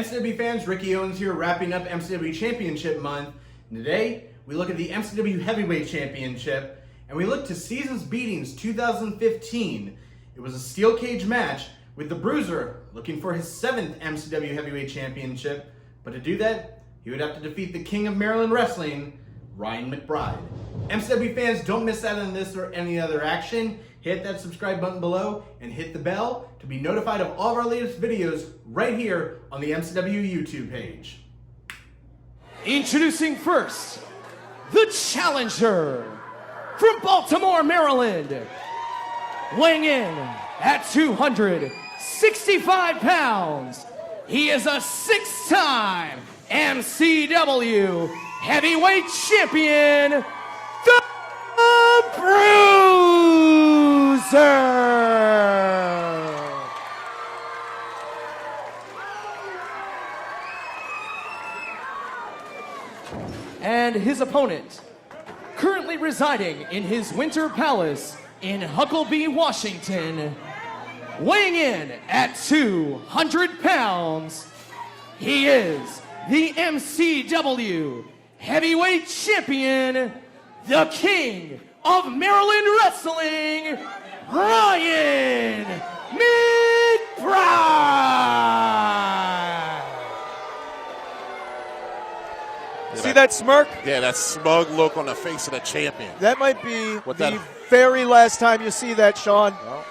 MCW fans, Ricky Owens here, wrapping up MCW Championship Month. And today, we look at the MCW Heavyweight Championship, and we look to Seasons Beatings 2015. It was a steel cage match with the Bruiser looking for his 7th MCW Heavyweight Championship, but to do that, he would have to defeat the King of Maryland Wrestling, Ryan McBride. MCW fans, don't miss out on this or any other action. Hit that subscribe button below and hit the bell to be notified of all of our latest videos right here on the MCW YouTube page. Introducing first, the challenger from Baltimore, Maryland, weighing in at 265 pounds. He is a 6-time MCW Heavyweight Champion, the Bruiser. And his opponent, currently residing in his winter palace in Huckabee, Washington, weighing in at 200 pounds, he is the MCW Heavyweight Champion, the King of Maryland Wrestling, Ryan McBride. See that smirk? Yeah, that smug look on the face of the champion. That might be the very last time you see that, Sean. Well,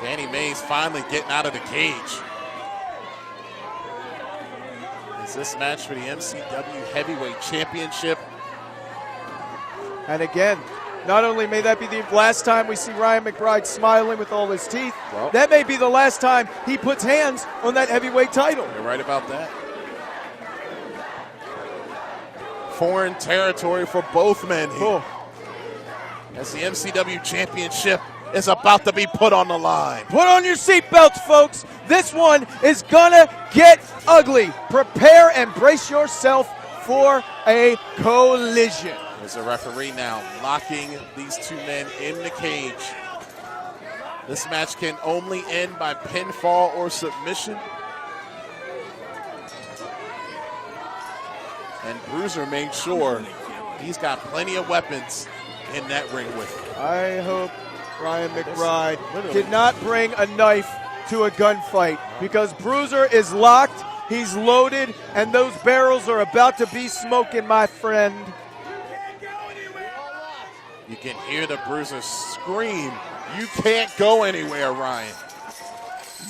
Danny Mays finally getting out of the cage. Is this match for the MCW Heavyweight Championship? And again, not only may that be the last time we see Ryan McBride smiling with all his teeth, that may be the last time he puts hands on that heavyweight title. You're right about that. Foreign territory for both men here. Cool. As the MCW Championship is about to be put on the line. Put on your seatbelts, folks. This one is gonna get ugly. Prepare and brace yourself for a collision. There's a referee now locking these two men in the cage. This match can only end by pinfall or submission. And Bruiser made sure he's got plenty of weapons in that ring with him. I hope Ryan McBride did not bring a knife to a gunfight, because Bruiser is locked, he's loaded, and those barrels are about to be smoking, my friend. You can hear the Bruiser scream, "You can't go anywhere, Ryan."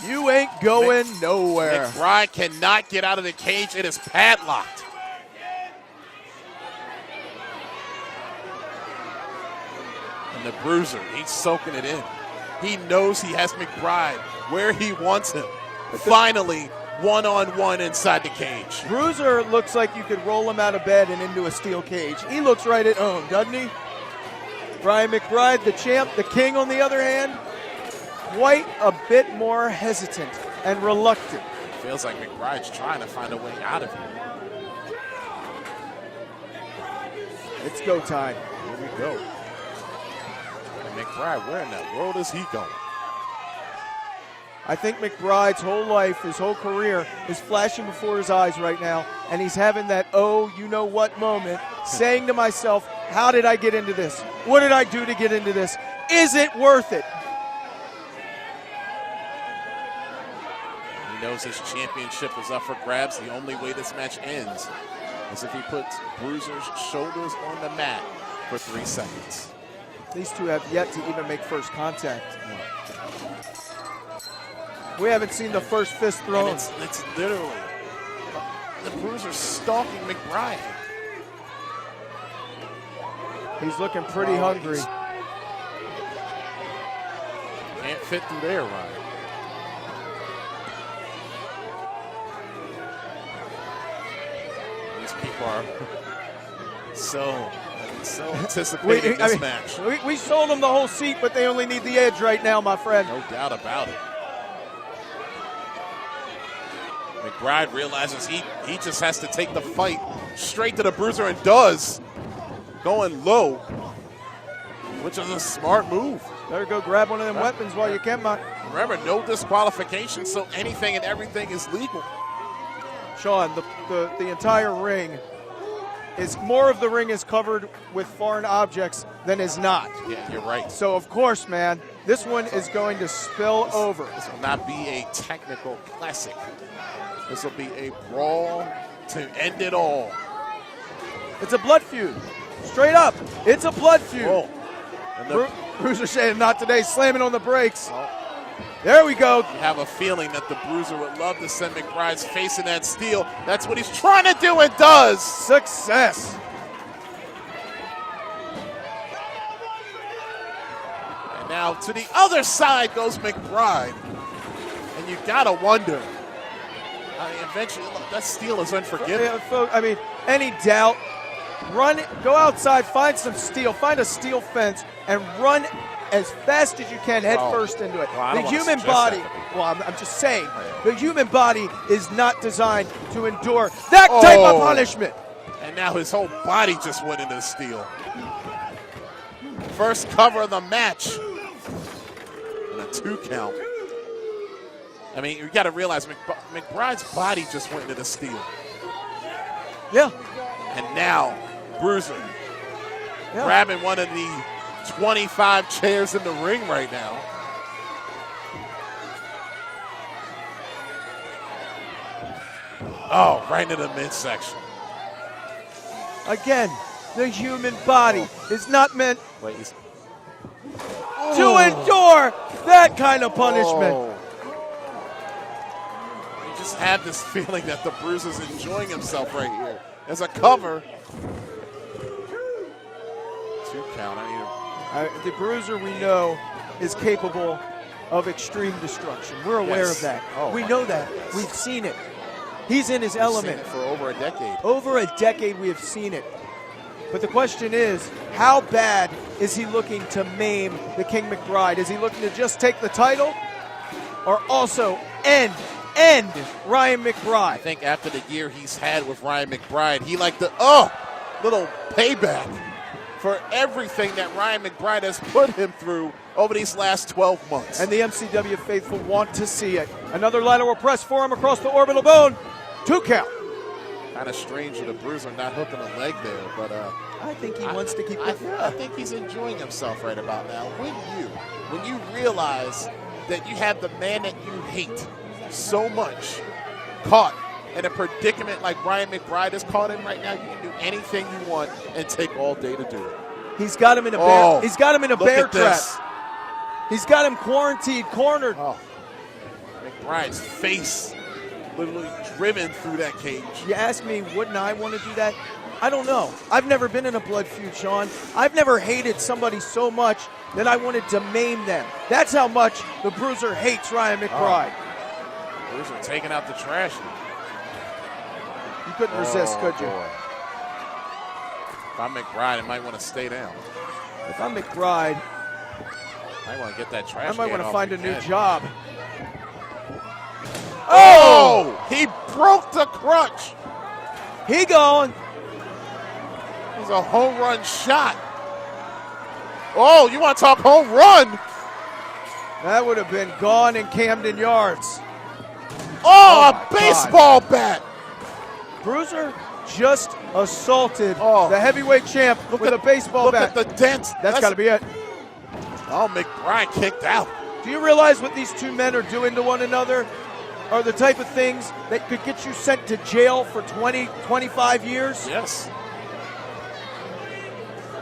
You ain't going nowhere. McBride cannot get out of the cage. It is padlocked. And the Bruiser, he's soaking it in. He knows he has McBride where he wants him. Finally, one-on-one inside the cage. Bruiser looks like you could roll him out of bed and into a steel cage. He looks right at home, doesn't he? Ryan McBride, the champ, the king, on the other hand, quite a bit more hesitant and reluctant. Feels like McBride's trying to find a way out of here. It's go time. Here we go. McBride, where in the world is he going? I think McBride's whole life, his whole career, is flashing before his eyes right now, and he's having that oh-you-know-what moment, saying to myself, how did I get into this? What did I do to get into this? Is it worth it? He knows his championship is up for grabs. The only way this match ends is if he puts Bruiser's shoulders on the mat for 3 seconds. These two have yet to even make first contact. We haven't seen the first fist thrown. And it's literally the Bruiser stalking McBride. He's looking pretty hungry. Can't fit through there, Ryan. These people are so anticipating this match. We sold them the whole seat, but they only need the edge right now, my friend. No doubt about it. McBride realizes he just has to take the fight straight to the Bruiser, and does. Going low, which is a smart move. Better go grab one of them weapons while you can, man. Remember, no disqualification, so anything and everything is legal. Sean, the entire ring is more of the ring is covered with foreign objects than is not. Yeah, you're right. So of course, man, this one is going to spill over. This will not be a technical classic. This will be a brawl to end it all. It's a blood feud. Straight up, it's a blood feud. Oh. And Bruiser saying not today, slamming on the brakes. There we go. You have a feeling that the Bruiser would love to send McBride's face in that steel. That's what he's trying to do and does. Success. And now to the other side goes McBride. And you gotta wonder. I mean, eventually, look, that steel is unforgiving. Yeah, folks, I mean, any doubt, run, go outside, find some steel, find a steel fence, and run as fast as you can head first into it. Well, the human body, I'm just saying, the human body is not designed to endure that type of punishment. And now his whole body just went into the steel. First cover of the match. And a 2 count. I mean, you got to realize McBride's body just went into the steel. Yeah. And now, Bruiser grabbing one of the 25 chairs in the ring right now. Oh, right into the midsection. Again, the human body is not meant to endure that kind of punishment. You just have this feeling that the Bruiser's enjoying himself right here. As a cover. 2 count. The Bruiser, we know, is capable of extreme destruction. We're aware of that. We know that. We've seen it. He's in his element. For over a decade. Over a decade we have seen it. But the question is, how bad is he looking to maim the King McBride? Is he looking to just take the title or also end Ryan McBride? I think after the year he's had with Ryan McBride, he liked the little payback for everything that Ryan McBride has put him through over these last 12 months. And the MCW faithful want to see it. Another lateral press for him across the orbital bone. 2 count. Kind of strange with the Bruiser not hooking a leg there, but I think he wants to keep it. I think he's enjoying himself right about now. When you realize that you have the man that you hate so much caught in a predicament like Ryan McBride is caught in right now, you can do anything you want and take all day to do it. He's got him in a bear. He's got him in a bear trap. This. He's got him quarantined, cornered. McBride's face literally driven through that cage. You ask me, wouldn't I want to do that? I don't know. I've never been in a blood feud, Sean. I've never hated somebody so much that I wanted to maim them. That's how much the Bruiser hates Ryan McBride. Bruiser taking out the trash. You couldn't resist, could you? Boy. If I'm McBride, I might want to stay down. If I'm McBride, I want to get that trash. I might want to find a new job. Oh! He broke the crutch. He going. It was a home run shot. Oh, you want to talk home run? That would have been gone in Camden Yards. Oh, a baseball bat. Bruiser just assaulted the heavyweight champ with a baseball bat. Look at the dent. That's got to be it. Oh, McBride kicked out. Do you realize what these two men are doing to one another are the type of things that could get you sent to jail for 20, 25 years? Yes.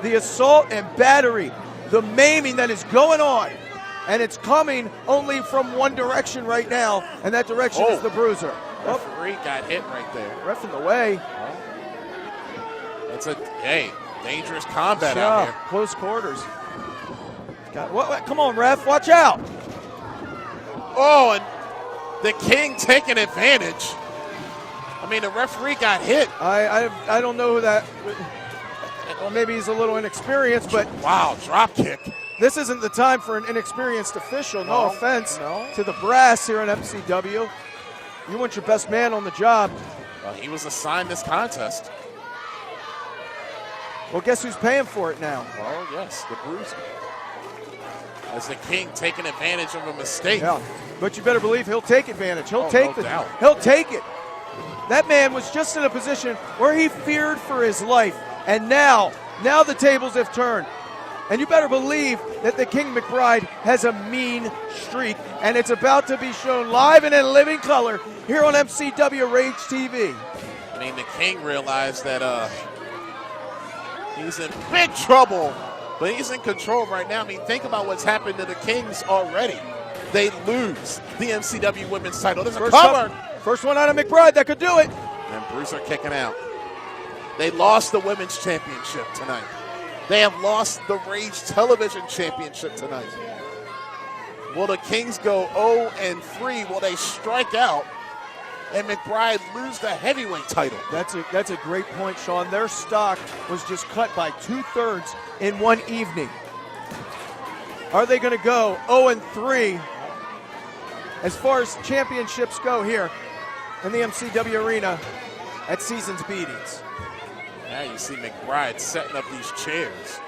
The assault and battery, the maiming that is going on, and it's coming only from one direction right now, and that direction is the Bruiser. Referee got hit right there. Ref in the way. It's dangerous combat out here. Close quarters. Come on, ref, watch out. Oh, and the King taking advantage. I mean, the referee got hit. I don't know who that. Well, maybe he's a little inexperienced, but wow, drop kick. This isn't the time for an inexperienced official. No offense to the brass here in MCW. You want your best man on the job. Well, he was assigned this contest. Well, guess who's paying for it now? Oh, yes, the Bruiser. As the King taking advantage of a mistake. Yeah, but you better believe he'll take advantage. He'll take no doubt. He'll take it. That man was just in a position where he feared for his life. And now the tables have turned. And you better believe that the King McBride has a mean streak, and it's about to be shown live and in living color here on MCW Rage TV. I mean, the King realized that he's in big trouble, but he's in control right now. I mean, think about what's happened to the Kings already. They lose the MCW Women's title. There's a cover. First one out of McBride that could do it. And Bruiser kicking out. They lost the Women's Championship tonight. They have lost the Rage Television Championship tonight. Will the Kings go 0-3? Will they strike out and McBride lose the heavyweight title? That's a great point, Sean. Their stock was just cut by 2/3 in one evening. Are they going to go 0-3 as far as championships go here in the MCW arena at Seasons Beatings? Now you see McBride setting up these chairs.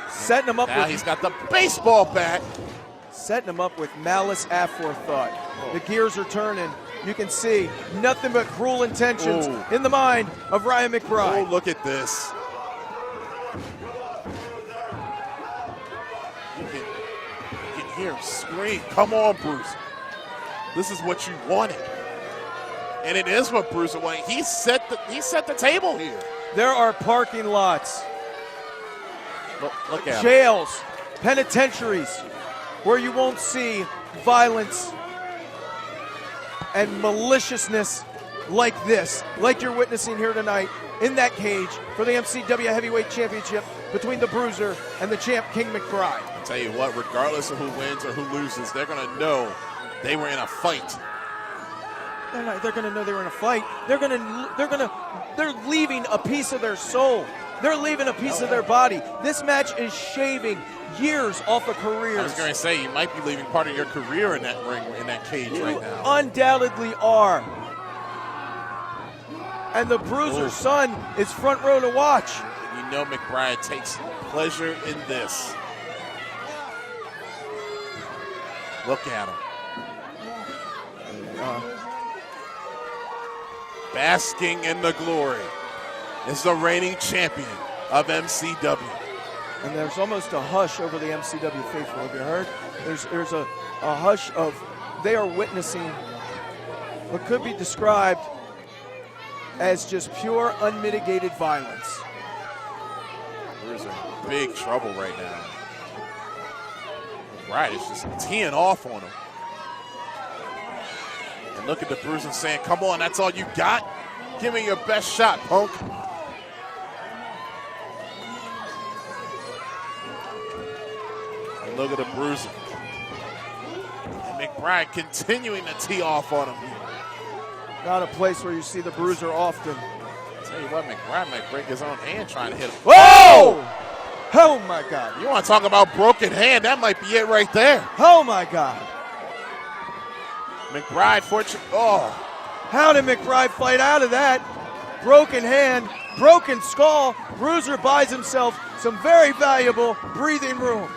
Setting them up now with, he's got the baseball bat. Setting them up with malice aforethought. The gears are turning. You can see nothing but cruel intentions in the mind of Ryan McBride. Oh, look at this. You can hear him scream, come on, Bruce. This is what you wanted. And it is what Bruiser wanted. He set the table here. There are parking lots, look at jails, penitentiaries, where you won't see violence and maliciousness like this, like you're witnessing here tonight in that cage for the MCW Heavyweight Championship between the Bruiser and the champ King McBride. I'll tell you what, regardless of who wins or who loses, they're going to know they were in a fight. They're going to know they were in a fight. They're leaving a piece of their soul. They're leaving a piece of their body. This match is shaving years off of careers. I was going to say, you might be leaving part of your career in that ring, in that cage right now. Undoubtedly are. And the Bruiser's son is front row to watch. You know McBride takes pleasure in this. Look at him. Basking in the glory is the reigning champion of MCW. And there's almost a hush over the MCW faithful. Have you heard? There's a hush of, they are witnessing what could be described as just pure, unmitigated violence. Bruiser in big trouble right now. McBride is just teeing off on him. And look at the Bruiser saying, come on, that's all you got? Give me your best shot, punk. And look at the Bruiser. And McBride continuing to tee off on him. Not a place where you see the Bruiser often. I'll tell you what, McBride might break his own hand trying to hit him. Whoa! Oh my God. You want to talk about broken hand? That might be it right there. Oh my God. McBride, How did McBride fight out of that? Broken hand, broken skull. Bruiser buys himself some very valuable breathing room.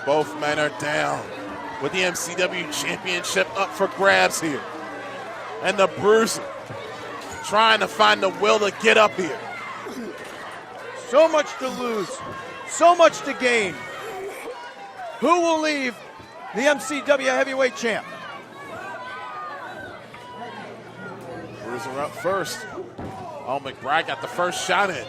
Both men are down with the MCW Championship up for grabs here. And the Bruiser trying to find the will to get up here. So much to lose, so much to gain. Who will leave the MCW Heavyweight Champ? Bruiser up first. Oh, McBride got the first shot in.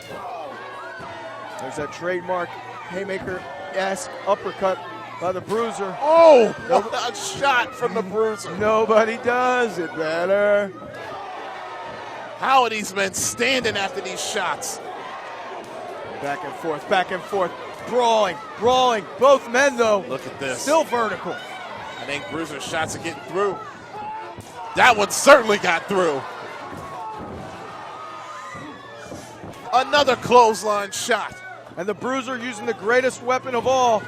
There's that trademark haymaker-esque uppercut by the Bruiser. Oh, a shot from the Bruiser. Nobody does it better. How are these men standing after these shots? Back and forth, back and forth. Brawling. Both men, though. Look at this. Still vertical. I think Bruiser's shots are getting through. That one certainly got through. Another clothesline shot. And the Bruiser using the greatest weapon of all,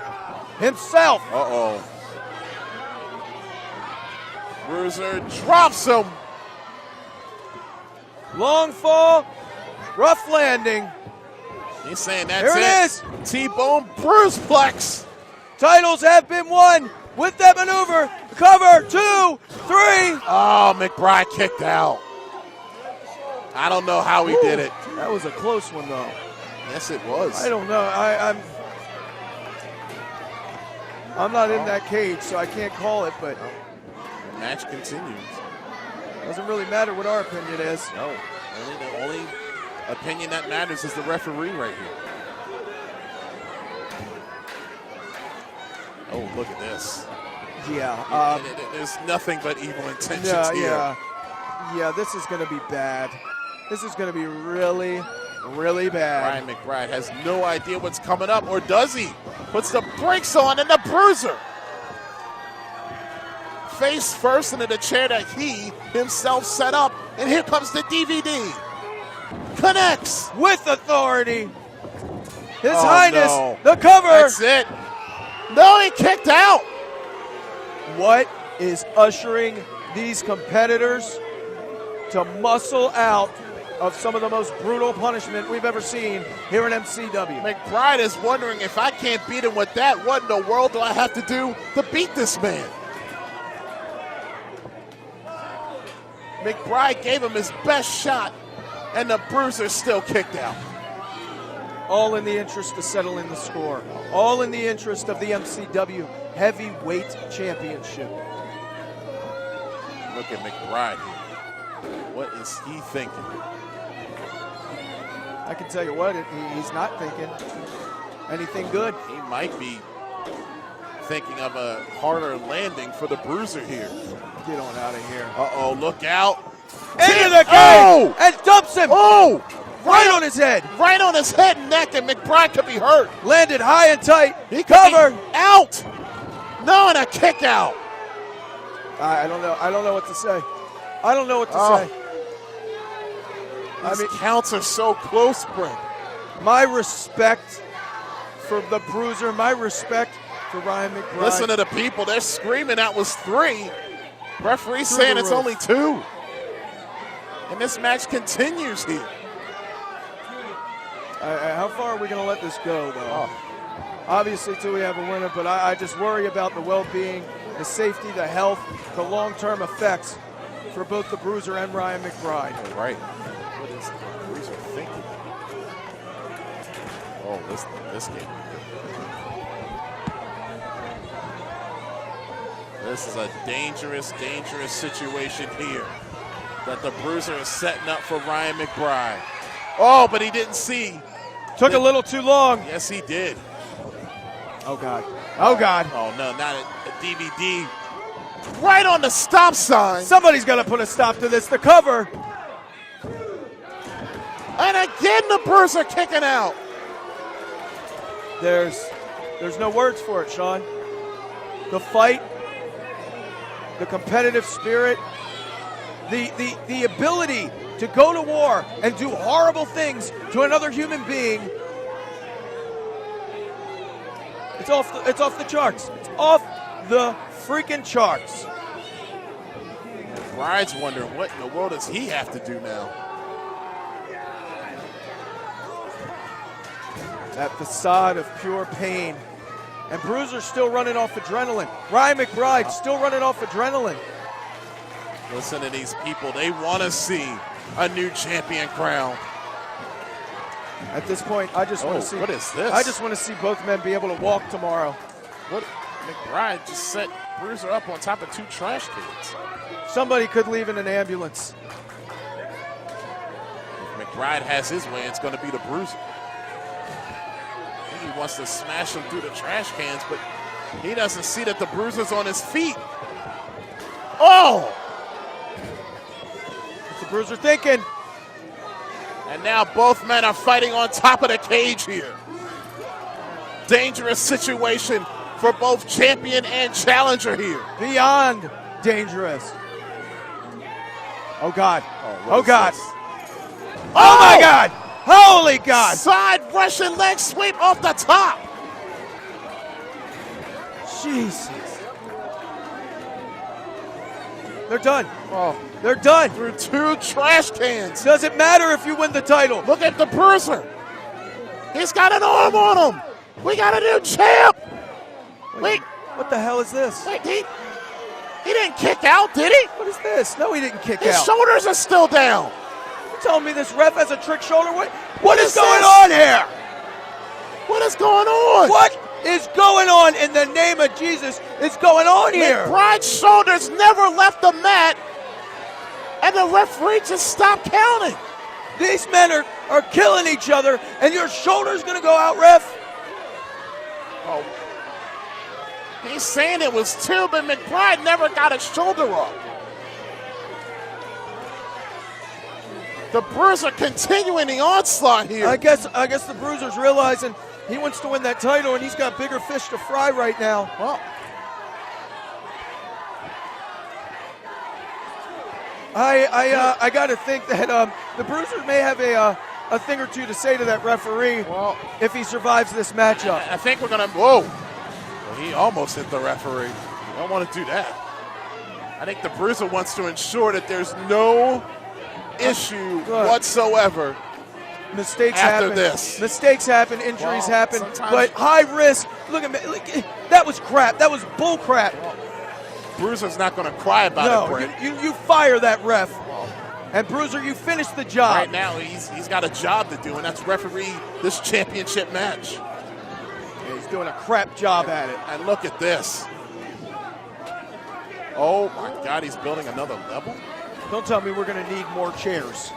himself. Uh-oh. Bruiser drops him. Long fall, rough landing. He's saying that's Here it is. T-bone Bruiseplex. Titles have been won with that maneuver. Cover, 2, 3. Oh, McBride kicked out. I don't know how he did it. That was a close one, though. Yes, it was. I don't know. I'm not in that cage, so I can't call it, but The match continues. doesn't really matter what our opinion is. No, the only opinion that matters is the referee right here. Oh, look at this. Yeah. There's nothing but evil intentions here. Yeah, this is going to be bad. This is going to be really, really bad. Ryan McBride has no idea what's coming up, or does he? Puts the brakes on, and the Bruiser face first into the chair that he himself set up, and here comes the DVD. Connects. With authority. His Oh, Highness, no. the cover. That's it. No, he kicked out. What is ushering these competitors to muscle out of some of the most brutal punishment we've ever seen here in MCW? McBride is wondering, if I can't beat him with that, what in the world do I have to do to beat this man? McBride gave him his best shot, and the Bruiser still kicked out. All in the interest of settling the score. All in the interest of the MCW Heavyweight Championship. Look at McBride here. What is he thinking? I can tell you what, he's not thinking anything good. He might be thinking of a harder landing for the Bruiser here. Get on out of here. Uh-oh, look out. Into the cage! Oh! And dumps him! Oh! Right on his head! Right on his head and neck, and McBride could be hurt. Landed high and tight. He could Cover! be out! No, and a kick out. I don't know. I don't know what to say. I don't know what to say. These counts are so close, Brent. My respect for the Bruiser. My respect for Ryan McBride. Listen to the people. They're screaming that was 3. Referee Through saying the it's roof. only 2. And this match continues here. How far are we going to let this go, though? Oh. Obviously, till we have a winner, but I just worry about the well-being, the safety, the health, the long-term effects for both the Bruiser and Ryan McBride. Right. What is the Bruiser thinking? Oh, this game. This is a dangerous, dangerous situation here that the Bruiser is setting up for Ryan McBride. Oh, but he didn't see. Took a little too long. Yes, he did. Oh, God. Oh, God. Oh, no, not a DVD. Right on the stop sign. Somebody's got to put a stop to this. The cover. And again, the Bruiser kicking out. There's no words for it, Sean. The fight, the competitive spirit, the ability to go to war and do horrible things to another human being. It's off the charts. It's off the freaking charts. McBride's wondering, what in the world does he have to do now? That facade of pure pain. And Bruiser's still running off adrenaline. Ryan McBride still running off adrenaline. Listen to these people. They want to see a new champion crown. At this point, I just want to see. What is this? I just want to see both men be able to walk tomorrow. What? McBride just set Bruiser up on top of 2 trash cans. Somebody could leave in an ambulance. If McBride has his way, it's going to be the Bruiser. I think he wants to smash him through the trash cans, but he doesn't see that the Bruiser's on his feet. Oh! What's the Bruiser thinking? And now both men are fighting on top of the cage here. Dangerous situation for both champion and challenger here. Beyond dangerous. Oh, God. what Oh, is God. this? Oh, my God. Holy God. Side Russian leg sweep off the top. Jesus. They're done. Oh, They're done. through 2 trash cans. Doesn't matter if you win the title. Look at the Bruiser. He's got an arm on him. We got a new champ. Wait, What the hell is this? wait, He didn't kick out, did he? What is this? No, he didn't kick His out. shoulders are still down. You telling me this ref has a trick shoulder? What is is going this? on here? What is going on? What is going on in the name of Jesus is going on here? McBride's shoulders never left the mat, and the referee just stopped counting. These men are killing each other, and your shoulder's going to go out, ref? Oh. He's saying it was two, but McBride never got his shoulder up. The Bruiser continuing the onslaught here. I guess the Bruiser's realizing he wants to win that title, and he's got bigger fish to fry right now. Well, I got to think that the Bruiser may have a thing or two to say to that referee if he survives this matchup. I think we're going to, whoa. Well, he almost hit the referee. You don't want to do that. I think the Bruiser wants to ensure that there's no issue whatsoever. Mistakes after happen. this. Mistakes happen. Injuries happen. sometimes- But high risk. Look at me. Look, that was crap. That was bull crap. Bruiser's not going to cry about it, No, Brent. you fire that ref. And Bruiser, you finish the job. Right now, he's got a job to do, and that's referee this championship match. Yeah, he's doing a crap job at it. And look at this. Oh, my God, he's building another level? Don't tell me we're going to need more chairs.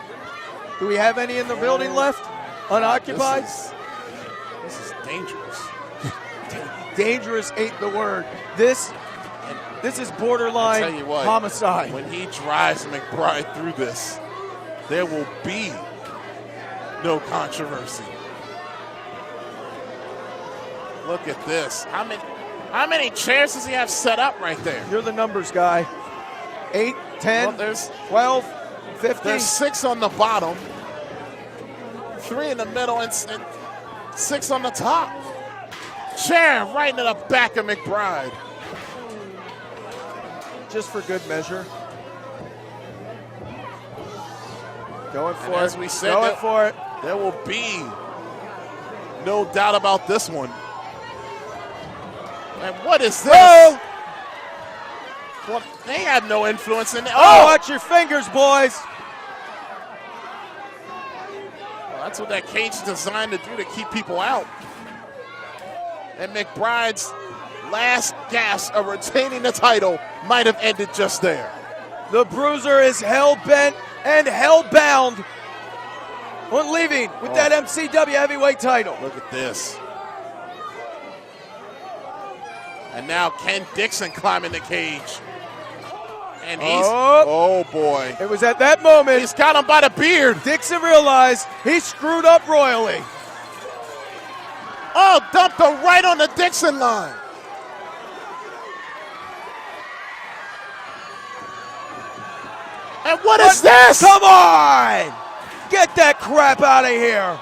Do we have any in the building left? Unoccupied? This is dangerous. Dangerous ain't the word. This is borderline I'll tell you what, homicide. when he drives McBride through this, there will be no controversy. Look at this. How many chairs does he have set up right there? You're the numbers guy. 8, 10, Well, there's 12, 50. There's 6 on the bottom, 3 in the middle, and 6 on the top. Chair right into the back of McBride. Just for good measure. Going And for it. as we said, Going for it. there will be no doubt about this one. And what is this? Whoa! Well, they have no influence in it. Oh, watch your fingers, boys. Well, that's what that cage is designed to do, to keep people out. And McBride's last gasp of retaining the title might have ended just there. The Bruiser is hell-bent and hell-bound on leaving with that MCW Heavyweight title. Look at this. And now Ken Dixon climbing the cage. And he's, oh boy. It was at that moment He's got him by the beard. Dixon realized he screwed up royally. Oh, dumped him right on the Dixon line. And what is this? Come on! Get that crap out of here.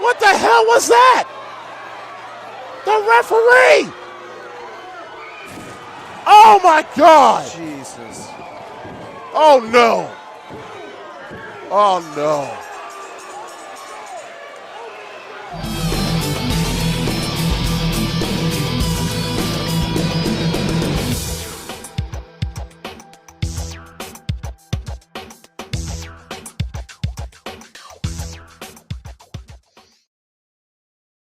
What the hell was that? The referee! Oh my God! Jesus. Oh no! Oh no!